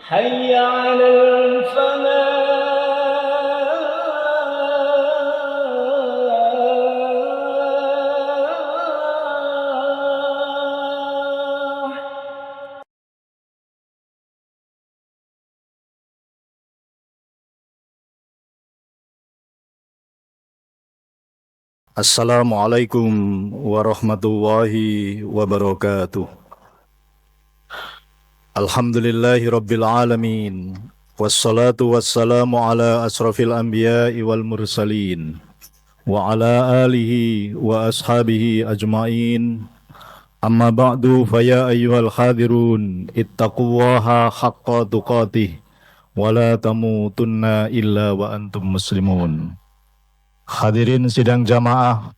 حي على الفلاح. Assalamualaikum warahmatullahi wabarakatuh. Alhamdulillahi rabbil alamin. Wassalatu wassalamu ala asrafil anbiya'i wal mursalin. Wa ala alihi wa ashabihi ajma'in. Amma ba'du faya ayyuhal khadirun. Ittaqullaha haqqa tuqatih. Wa la tamutunna illa wa antum muslimun. Hadirin sidang jamaah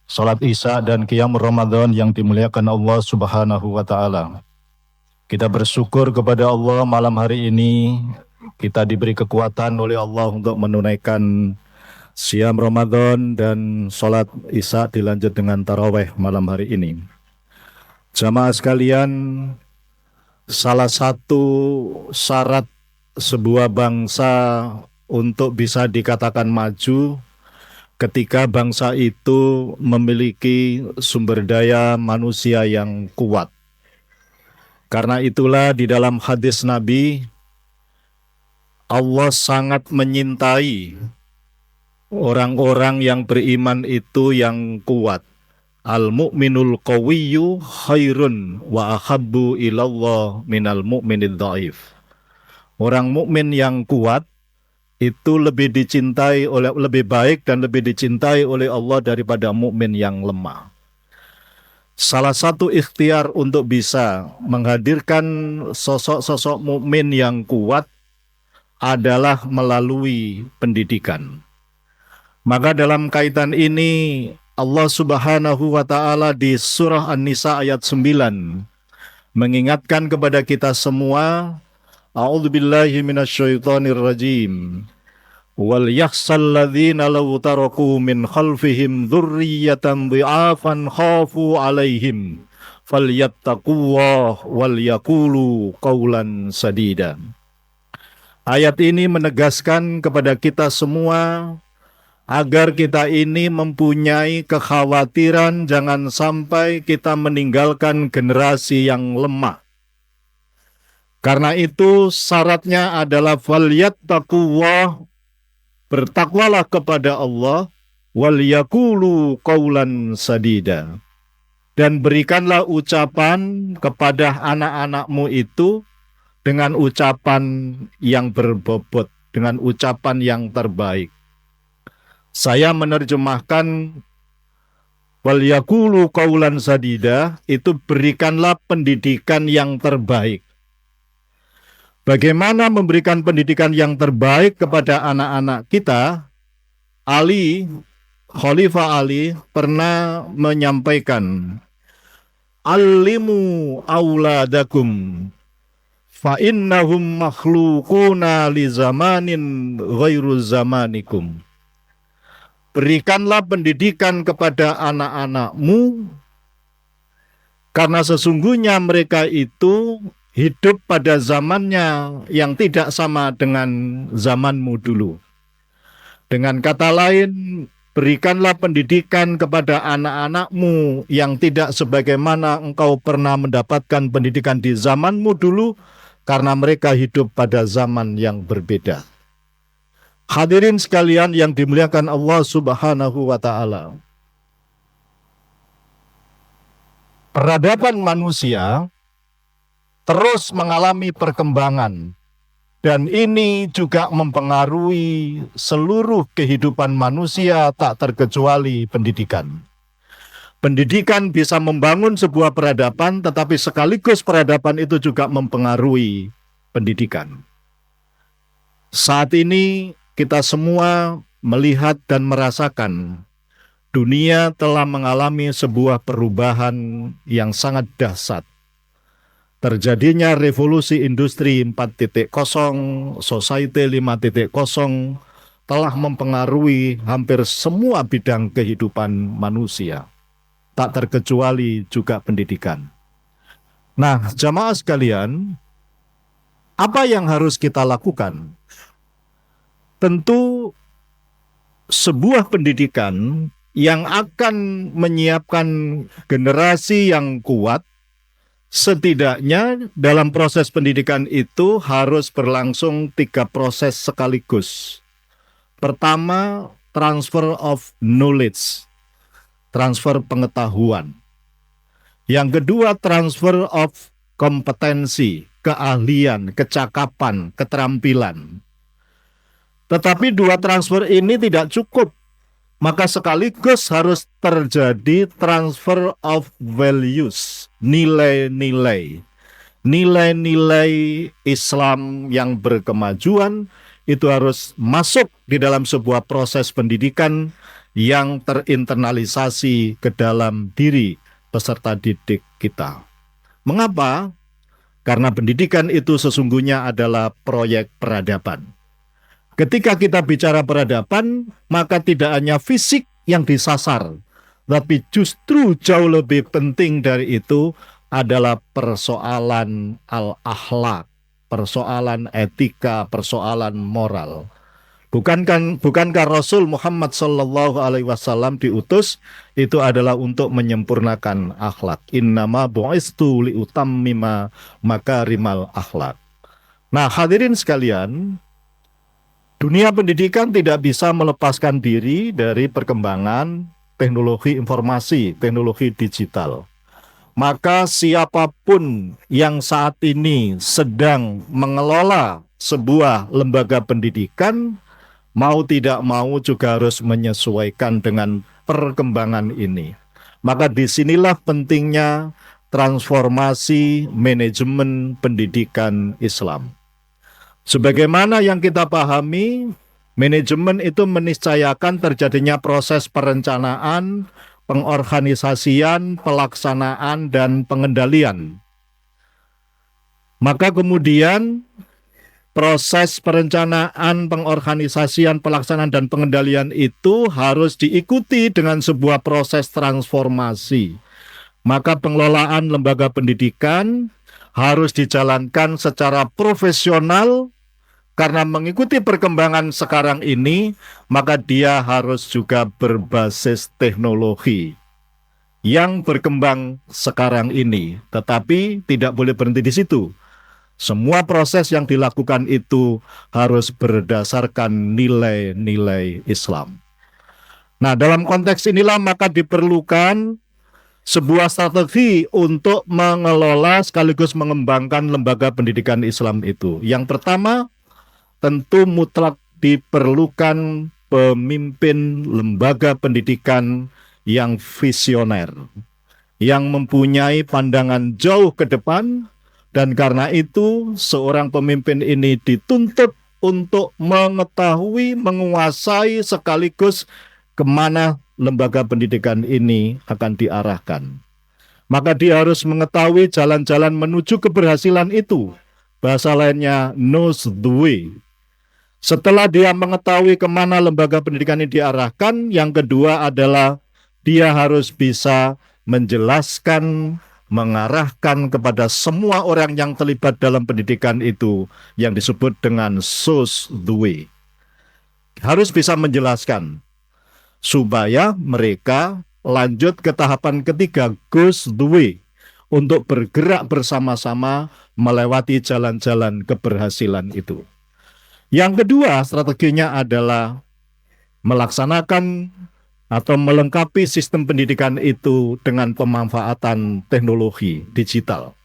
Salat Isya dan Qiyam Ramadan yang dimuliakan Allah Subhanahu wa Ta'ala. Kita bersyukur kepada Allah malam hari ini kita diberi kekuatan oleh Allah untuk menunaikan Siyam Ramadan dan Salat Isya dilanjut dengan Tarawih malam hari ini. Jamaah sekalian, salah satu syarat sebuah bangsa untuk bisa dikatakan maju ketika bangsa itu memiliki sumber daya manusia yang kuat. Karena itulah di dalam hadis Nabi, Allah sangat menyintai orang-orang yang beriman itu yang kuat. Al-mu'minul qawiyyu khairun wa ahabbu ilallah minal mu'minid dhaif. Orang mukmin yang kuat itu lebih baik dan lebih dicintai oleh Allah daripada mukmin yang lemah. Salah satu ikhtiar untuk bisa menghadirkan sosok-sosok mukmin yang kuat adalah melalui pendidikan. Maka dalam kaitan ini Allah Subhanahu wa Ta'ala di surah An-Nisa ayat 9 mengingatkan kepada kita semua, A'udzubillahi minasyaitonir rajim. Wal yakhsal ladzina law taraku min khalfihim dzurriyyatan dhi'afan khafu 'alaihim falyattaqullaha wal yaqulu qawlan sadida. Ayat ini menegaskan kepada kita semua agar kita ini mempunyai kekhawatiran jangan sampai kita meninggalkan generasi yang lemah. Karena itu syaratnya adalah falyattaqullah, bertakwalah kepada Allah, wal yaqulu qaulan sadida, dan berikanlah ucapan kepada anak-anakmu itu dengan ucapan yang berbobot, dengan ucapan yang terbaik. Saya menerjemahkan wal yaqulu qaulan sadida itu berikanlah pendidikan yang terbaik. Bagaimana memberikan pendidikan yang terbaik kepada anak-anak kita? Khalifah Ali pernah menyampaikan, Allimu auladakum fa innahum makhluquna li zamanin ghairu zamanikum. Berikanlah pendidikan kepada anak-anakmu karena sesungguhnya mereka itu hidup pada zamannya yang tidak sama dengan zamanmu dulu. Dengan kata lain, berikanlah pendidikan kepada anak-anakmu yang tidak sebagaimana engkau pernah mendapatkan pendidikan di zamanmu dulu, karena mereka hidup pada zaman yang berbeda. Hadirin sekalian yang dimuliakan Allah Subhanahu wa Ta'ala. Peradaban manusia terus mengalami perkembangan, dan ini juga mempengaruhi seluruh kehidupan manusia tak terkecuali pendidikan. Pendidikan bisa membangun sebuah peradaban, tetapi sekaligus peradaban itu juga mempengaruhi pendidikan. Saat ini kita semua melihat dan merasakan dunia telah mengalami sebuah perubahan yang sangat dahsyat. Terjadinya revolusi industri 4.0, society 5.0 telah mempengaruhi hampir semua bidang kehidupan manusia, tak terkecuali juga pendidikan. Nah, jamaah sekalian, Apa yang harus kita lakukan? Tentu sebuah pendidikan yang akan menyiapkan generasi yang kuat, setidaknya dalam proses pendidikan itu harus berlangsung 3 proses sekaligus. Pertama, transfer of knowledge, transfer pengetahuan. Yang kedua, transfer of kompetensi, keahlian, kecakapan, keterampilan. Tetapi 2 transfer ini tidak cukup, maka sekaligus harus terjadi transfer of values, nilai-nilai. Nilai-nilai Islam yang berkemajuan itu harus masuk di dalam sebuah proses pendidikan yang terinternalisasi ke dalam diri peserta didik kita. Mengapa? Karena pendidikan itu sesungguhnya adalah proyek peradaban. Ketika kita bicara peradaban, maka tidak hanya fisik yang disasar, tapi justru jauh lebih penting dari itu adalah persoalan al-akhlak, persoalan etika, persoalan moral. Bukankah Rasul Muhammad SAW diutus itu adalah untuk menyempurnakan akhlak? Innama bu'istu liutammima makarimal akhlak. Nah, hadirin sekalian, dunia pendidikan tidak bisa melepaskan diri dari perkembangan teknologi informasi, teknologi digital. Maka siapapun yang saat ini sedang mengelola sebuah lembaga pendidikan, mau tidak mau juga harus menyesuaikan dengan perkembangan ini. Maka disinilah pentingnya transformasi manajemen pendidikan Islam. Sebagaimana yang kita pahami, manajemen itu meniscayakan terjadinya proses perencanaan, pengorganisasian, pelaksanaan, dan pengendalian. Maka kemudian proses perencanaan, pengorganisasian, pelaksanaan, dan pengendalian itu harus diikuti dengan sebuah proses transformasi. Maka pengelolaan lembaga pendidikan harus dijalankan secara profesional. Karena mengikuti perkembangan sekarang ini, maka dia harus juga berbasis teknologi yang berkembang sekarang ini. Tetapi tidak boleh berhenti di situ. Semua proses yang dilakukan itu harus berdasarkan nilai-nilai Islam. Nah, dalam konteks inilah maka diperlukan sebuah strategi untuk mengelola sekaligus mengembangkan lembaga pendidikan Islam itu. Yang pertama, tentu mutlak diperlukan pemimpin lembaga pendidikan yang visioner, yang mempunyai pandangan jauh ke depan, dan karena itu seorang pemimpin ini dituntut untuk mengetahui, menguasai sekaligus kemana lembaga pendidikan ini akan diarahkan. Maka dia harus mengetahui jalan-jalan menuju keberhasilan itu. Bahasa lainnya, knows the way. Setelah dia mengetahui kemana lembaga pendidikan ini diarahkan, yang kedua adalah dia harus bisa menjelaskan, mengarahkan kepada semua orang yang terlibat dalam pendidikan itu yang disebut dengan shows the way. Harus bisa menjelaskan supaya mereka lanjut ke tahapan ketiga, goes the way, untuk bergerak bersama-sama melewati jalan-jalan keberhasilan itu. Yang kedua, strateginya adalah melaksanakan atau melengkapi sistem pendidikan itu dengan pemanfaatan teknologi digital.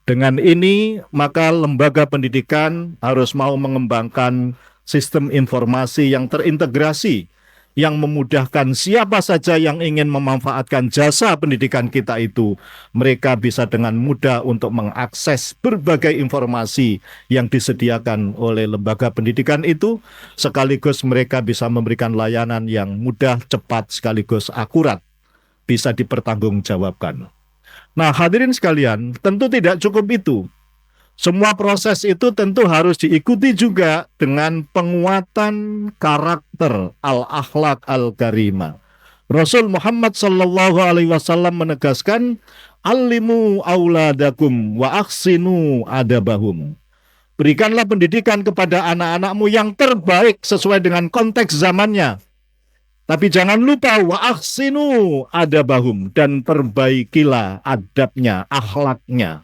Dengan ini, maka lembaga pendidikan harus mau mengembangkan sistem informasi yang terintegrasi, yang memudahkan siapa saja yang ingin memanfaatkan jasa pendidikan kita itu. Mereka bisa dengan mudah untuk mengakses berbagai informasi yang disediakan oleh lembaga pendidikan itu, sekaligus mereka bisa memberikan layanan yang mudah, cepat, sekaligus akurat, bisa dipertanggungjawabkan. Nah, hadirin sekalian, tentu tidak cukup itu. Semua proses itu tentu harus diikuti juga dengan penguatan karakter al-akhlak al-karimah. Rasul Muhammad SAW menegaskan, "Allimu auladakum wa ahsinu adabahum." Berikanlah pendidikan kepada anak-anakmu yang terbaik sesuai dengan konteks zamannya. Tapi jangan lupa wa ahsinu adabahum, dan perbaikilah adabnya, akhlaknya,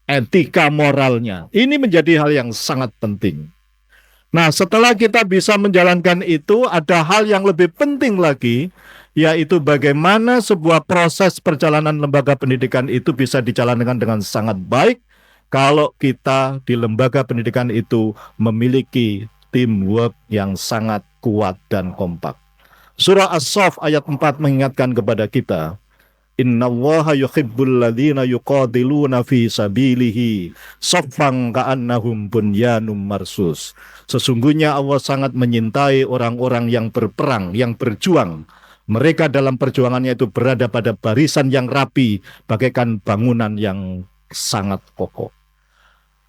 etika moralnya. Ini menjadi hal yang sangat penting. Nah, setelah kita bisa menjalankan itu, ada hal yang lebih penting lagi, yaitu bagaimana sebuah proses perjalanan lembaga pendidikan itu bisa dijalankan dengan sangat baik kalau kita di lembaga pendidikan itu memiliki teamwork yang sangat kuat dan kompak. Surah As-Saff ayat 4 mengingatkan kepada kita, Innallaha yuhibbul ladzina yuqatiluna fi sabilihi shaffan ka'annahum bunyanum marsus. Sesungguhnya Allah sangat menyintai orang-orang yang berperang, yang berjuang. Mereka dalam perjuangannya itu berada pada barisan yang rapi, bagaikan bangunan yang sangat kokoh.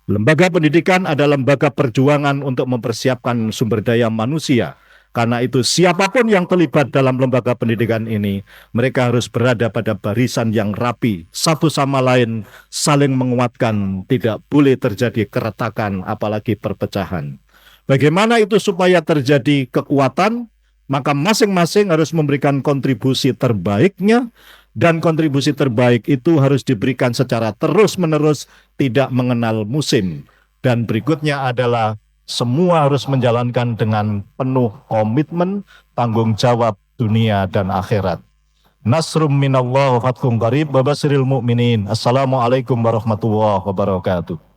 Lembaga pendidikan adalah lembaga perjuangan untuk mempersiapkan sumber daya manusia. Karena itu siapapun yang terlibat dalam lembaga pendidikan ini, mereka harus berada pada barisan yang rapi, satu sama lain saling menguatkan, tidak boleh terjadi keretakan apalagi perpecahan. Bagaimana itu supaya terjadi kekuatan? Maka masing-masing harus memberikan kontribusi terbaiknya, dan kontribusi terbaik itu harus diberikan secara terus-menerus, tidak mengenal musim. Dan berikutnya adalah semua harus menjalankan dengan penuh komitmen, tanggung jawab dunia dan akhirat. Nasrum minallah wa fathun qarib wa basyiril mu'minin. Assalamualaikum warahmatullahi wabarakatuh.